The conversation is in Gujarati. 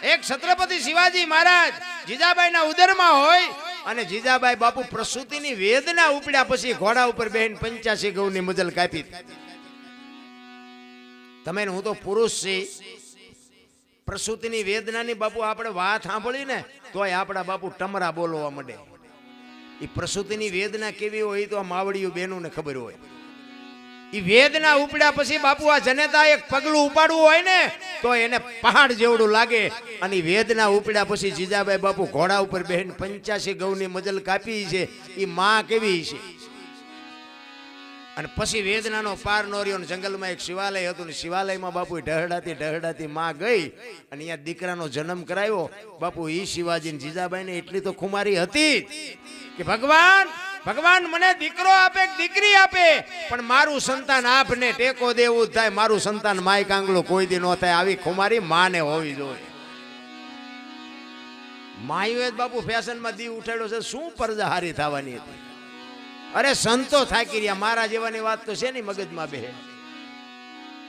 એક છત્રપતિ શિવાજી મહારાજ જીજાબાઈના ઉદરમાં હોય અને જીજાબાઈ બાપુ પ્રસૂતિની વેદના ઉપડ્યા પછી ઘોડા ઉપર બેહીને 85 ગૌની મજલ કાપી. તમે હું તો પુરુષ છે, પ્રસૂતિની વેદનાની બાપુ આપણે વાત સાંભળી ને તોય આપણા બાપુ ટમરા બોલવા માંડે. એ પ્રસૂતિની વેદના કેવી હોય તો આ માવડીઓ બહેનોને ખબર હોય. એ વેદના ઉપડ્યા પછી બાપુ આ જનેતા એક પગલું ઉપાડવું હોય ને તો એને પહાડ જેવડું લાગે. અને વેદના ઉપડ્યા પછી જીજાબાઈ બાપુ ઘોડા ઉપર બેહીને 85 ગૌની મજલ કાપી છે. એ માં કેવી છે. અને પછી વેદનાનો પાર નો રહ્યો. જંગલમાં એક શિવાલય હતું ને શિવાલયમાં બાપુ ઢહડાતી માં ગઈ અને અહીંયા દીકરાનો જન્મ કરાવ્યો. બાપુ ઈ શિવાજી ને જીજાબાઈ ને એટલી તો ખુમારી હતી કે ભગવાન મને દીકરો આપે દીકરી આપે પણ મારું સંતાન આપને ટેકો દેવું થાય. મારું સંતાન માય કાંગલું કોઈ દી નો થાય. આવી ખુમારી માને હોવી જોઈએ. માયુએ બાપુ ફેશનમાં દી ઉઠાડ્યો છે. શું પરજા હારી થવાની હતી. અરે સંતો થાકી રહ્યા. મારા જેવાની વાત તો છે ને મગજમાં બે.